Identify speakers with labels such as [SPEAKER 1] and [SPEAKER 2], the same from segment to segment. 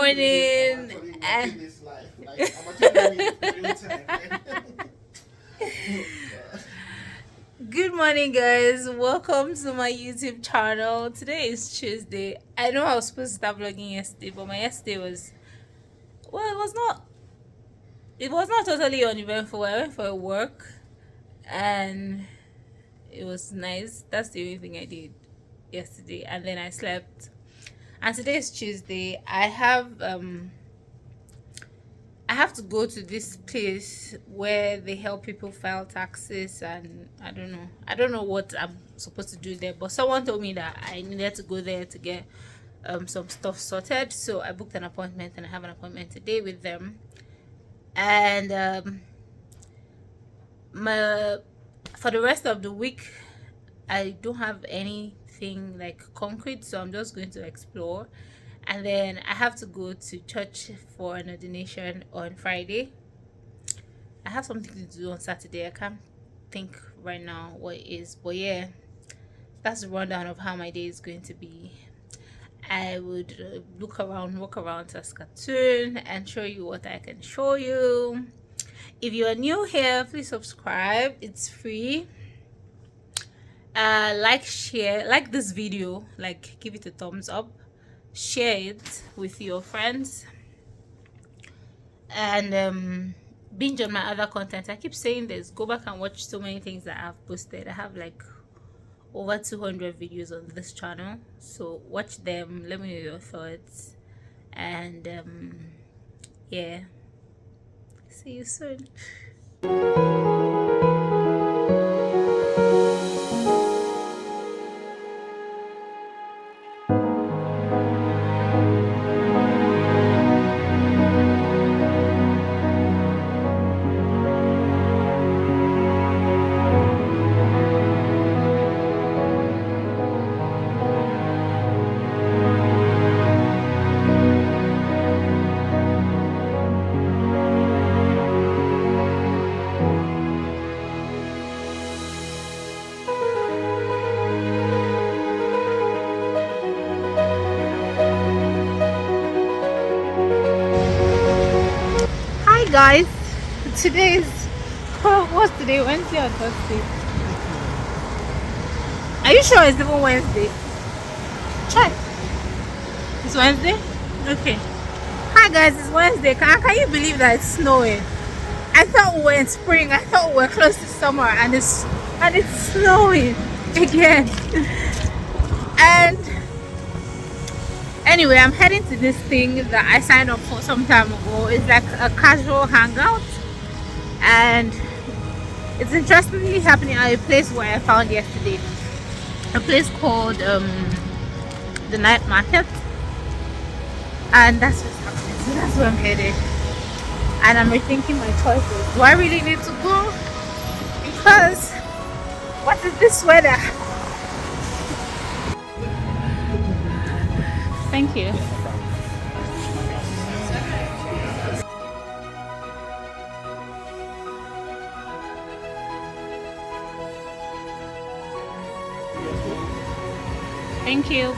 [SPEAKER 1] morning. Good morning, guys. Welcome to my YouTube channel. Today is Tuesday. I know I was supposed to start vlogging yesterday, but my yesterday was it was not totally uneventful. I went for a work and it was nice. That's the only thing I did yesterday, and then I slept. And today is Tuesday. I have to go to this place where they help people file taxes, and I don't know what I'm supposed to do there, but someone told me that I needed to go there to get some stuff sorted. So I booked an appointment and I have an appointment today with them. And for the rest of the week I don't have anything like concrete, so I'm just going to explore. And then I have to go to church for an ordination on Friday. I have something to do on Saturday. I can't think right now what it is, but yeah, that's the rundown of how my day is going to be. I would walk around Saskatoon and show you what I can show you. If you are new here, please subscribe. It's free. Share, like this video, like give it a thumbs up, share it with your friends, and binge on my other content. I keep saying this, go back and watch so many things that I've posted. I have like over 200 videos on this channel, so watch them, let me know your thoughts, and yeah, see you soon. Guys, today is what's today, Wednesday or Thursday? Are you sure it's even Wednesday? Check. It's Wednesday? Okay. Hi guys, it's Wednesday. Can you believe that it's snowing? I thought we were in spring. I thought we were close to summer, and it's snowing again. And anyway, I'm heading to this thing that I signed up for some time ago. It's like a casual hangout, and it's interestingly happening at a place where I found yesterday, a place called the Night Market, and that's what's happening. So that's where I'm headed, and I'm rethinking my choices. Do I really need to go? Because what is this weather? Thank you. Thank you.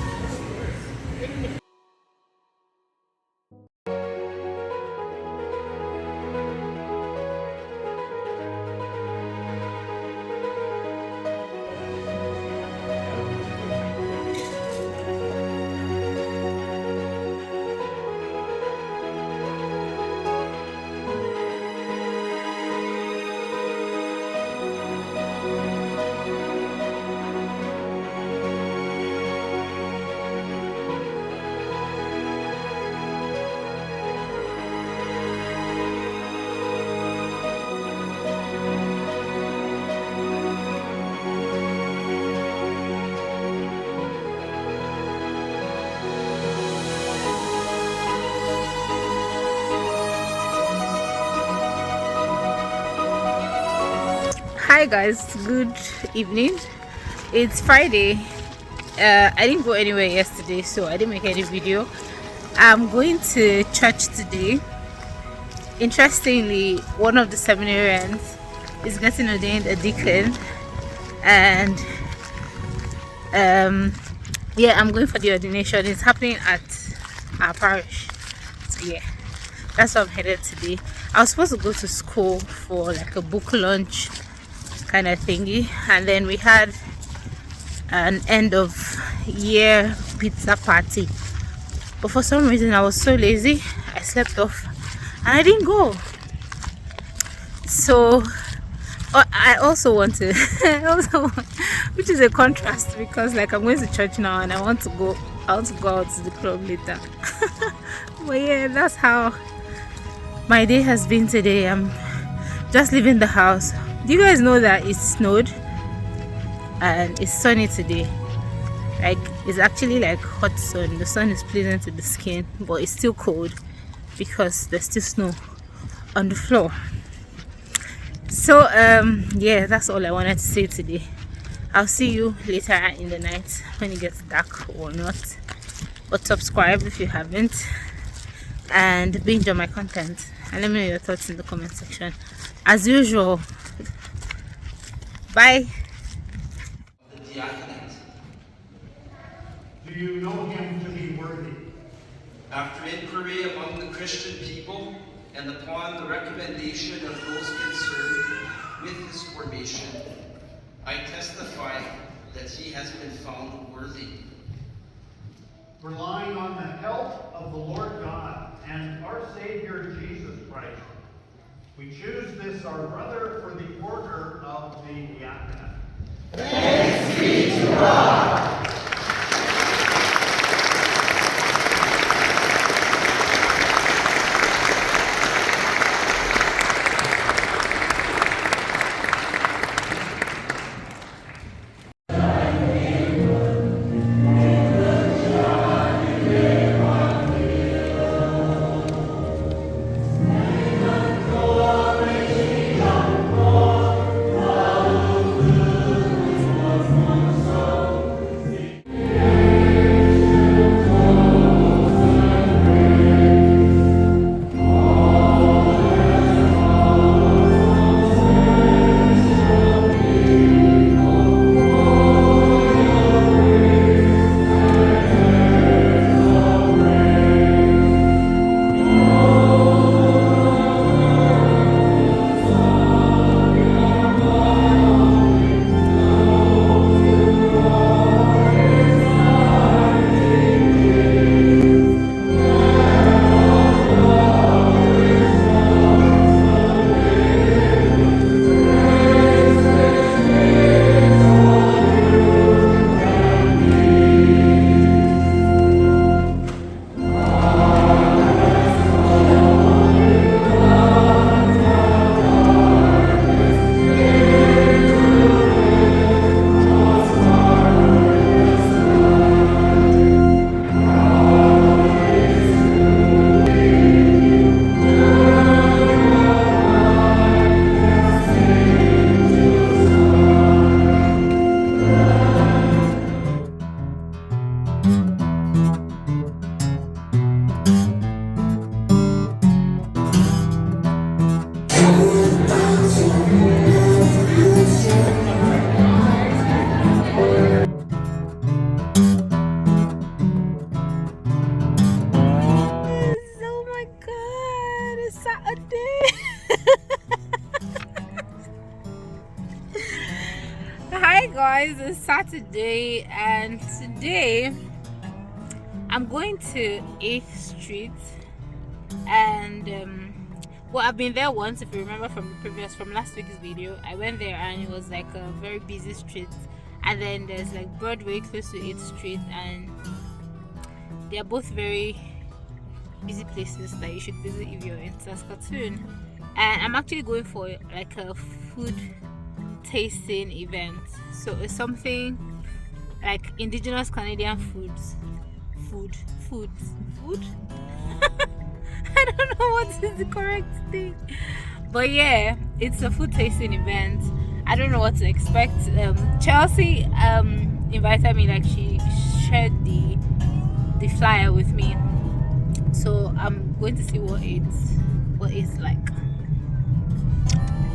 [SPEAKER 1] Hi guys, good evening. It's Friday. I didn't go anywhere yesterday, so I didn't make any video. I'm going to church today. Interestingly, one of the seminarians is getting ordained a deacon, and yeah, I'm going for the ordination. It's happening at our parish, yeah, that's where I'm headed today. I was supposed to go to school for like a book launch kind of thingy, and then we had an end of year pizza party, but for some reason I was so lazy, I slept off and I didn't go. So I also want to which is a contrast, because like I'm going to church now and I want to go out to the club later. But yeah, that's how my day has been today. I'm just leaving the house. Do you guys know that it snowed and it's sunny today? Like, it's actually like hot sun. The sun is pleasant to the skin, but it's still cold because there's still snow on the floor. So yeah, that's all I wanted to say today. I'll see you later in the night when it gets dark or not. But subscribe if you haven't, and binge on my content, and let me know your thoughts in the comment section as usual. Bye.
[SPEAKER 2] The diaconate.
[SPEAKER 3] Do you know him to be worthy?
[SPEAKER 2] After inquiry among the Christian people and upon the recommendation of those concerned with his formation, I testify that he has been found worthy.
[SPEAKER 3] Relying on the help of the Lord God and our Savior Jesus Christ, we choose this our brother for the order of the diaconate.
[SPEAKER 4] Thanks be to God.
[SPEAKER 1] Oh my god, it's Saturday. Hi guys, it's Saturday and today I'm going to 8th Street, and well, I've been there once. If you remember from last week's video, I went there and it was like a very busy street, and then there's like Broadway close to 8th Street, and they are both very busy places that you should visit if you're in Saskatoon. And I'm actually going for like a food tasting event, so it's something like indigenous Canadian foods. I don't know what is the correct thing, but yeah, it's a food tasting event. I don't know what to expect. Chelsea invited me, like she shared the flyer with me, so I'm going to see what it's like.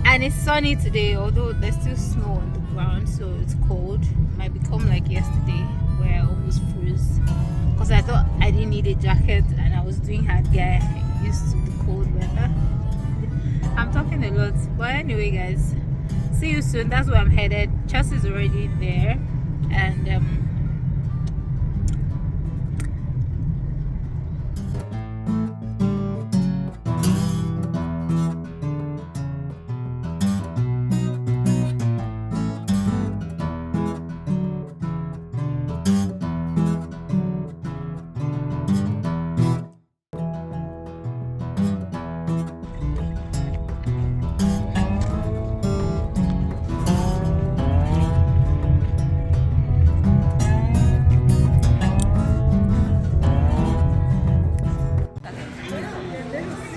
[SPEAKER 1] And it's sunny today, although there's still snow on the ground, so it's cold. Might become like yesterday where I almost froze. because I thought I didn't need a jacket and I was doing hard guy used to the cold weather. I'm talking a lot, but anyway guys, see you soon. That's where I'm headed. Chess is already there, and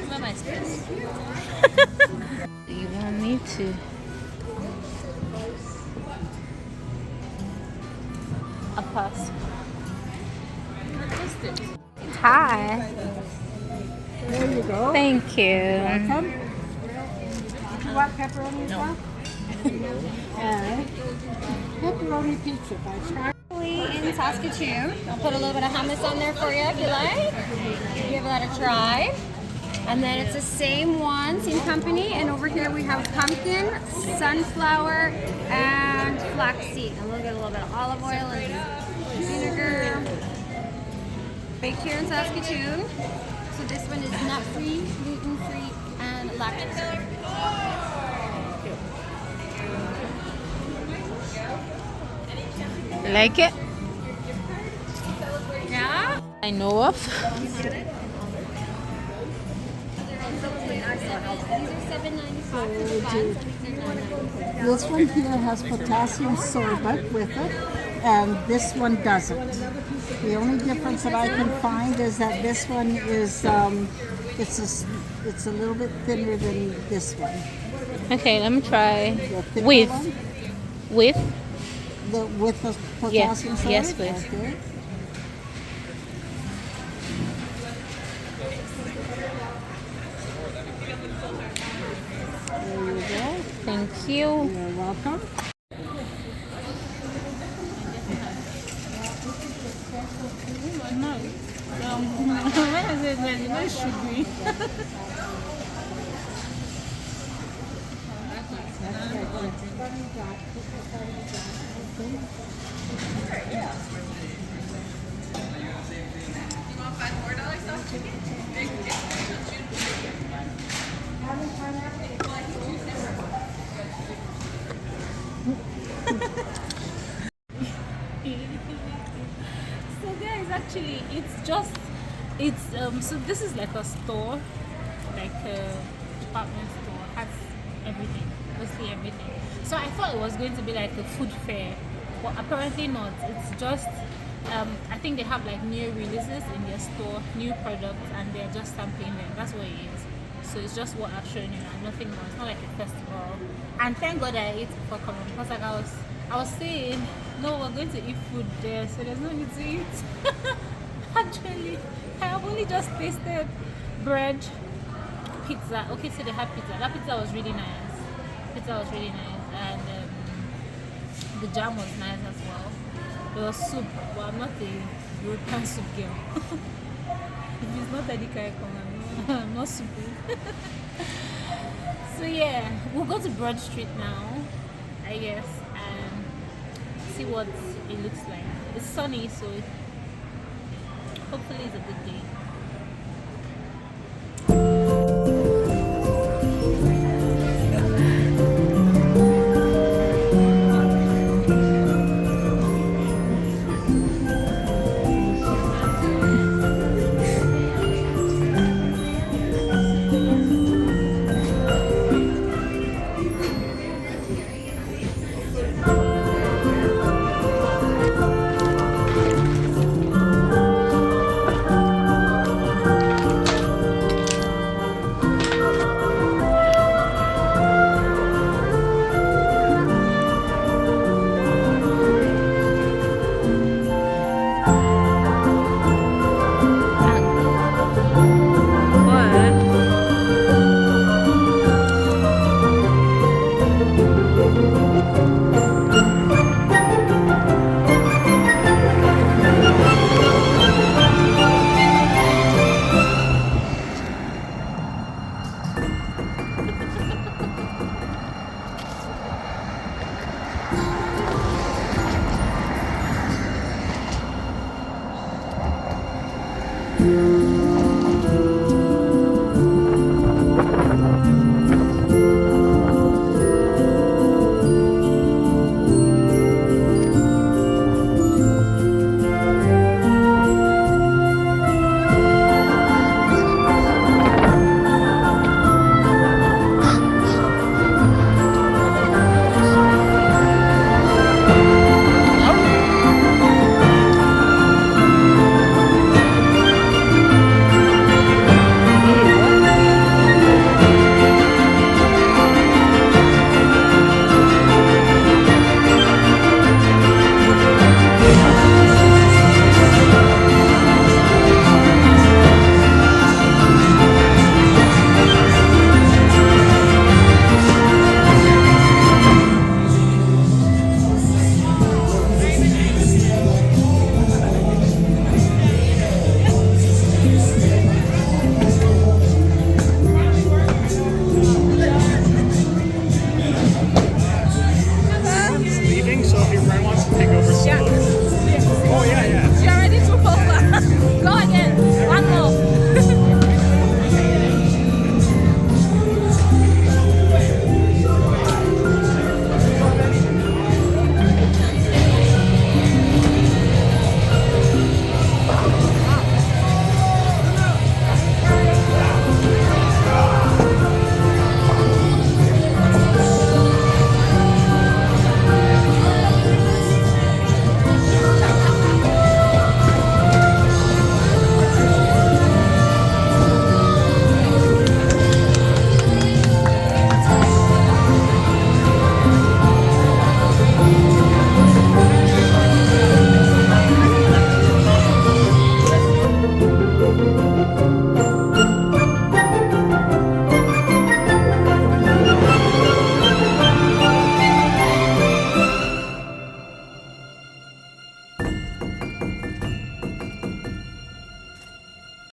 [SPEAKER 1] where my space? You want me to? A pass. Hi.
[SPEAKER 5] There you go.
[SPEAKER 1] Thank you.
[SPEAKER 5] Welcome. Did you want pepperoni as well? And pepperoni pizza by Charlie.
[SPEAKER 6] In Saskatoon. I'll put a little bit of hummus on there for you if you like. Give that a try. And then it's the same one, same company. And over here we have pumpkin, sunflower, and flaxseed. And we'll get a little bit of olive oil and vinegar. Baked here in Saskatoon. So this one is nut-free, gluten-free, and lactose-free.
[SPEAKER 1] Like it?
[SPEAKER 6] Yeah?
[SPEAKER 1] I know of.
[SPEAKER 6] These are $7.95 for the buns, and these are $9.95.
[SPEAKER 5] This one here has potassium sorbate with it, and this one doesn't. The only difference that I can find is that this one is it's a little bit thinner than this one.
[SPEAKER 1] Okay, let me try
[SPEAKER 5] The thinner
[SPEAKER 1] with
[SPEAKER 5] one,
[SPEAKER 1] with.
[SPEAKER 5] with the potassium sorbate.
[SPEAKER 1] Yes, please.
[SPEAKER 5] Okay. There you go.
[SPEAKER 1] Thank you.
[SPEAKER 5] You're welcome.
[SPEAKER 1] So guys, actually so this is like a store, like a department store, has everything, mostly everything. So I thought it was going to be like a food fair, but apparently not. It's just I think they have like new releases in their store, new products, and they're just sampling them. That's what it is. So it's just what I've shown you and nothing more. It's not like a festival. And thank God I ate before coming, because like I was saying, no, we're going to eat food there, so there's no need to eat. Actually, I have only just tasted bread, pizza. Okay, so they have pizza. That pizza was really nice. And the jam was nice as well. There was soup, but I'm not a European soup girl. If it's not Adika, I'm not soupy. So yeah, we'll go to Broad Street now, I guess, and see what it looks like. It's sunny, so hopefully it's a good day.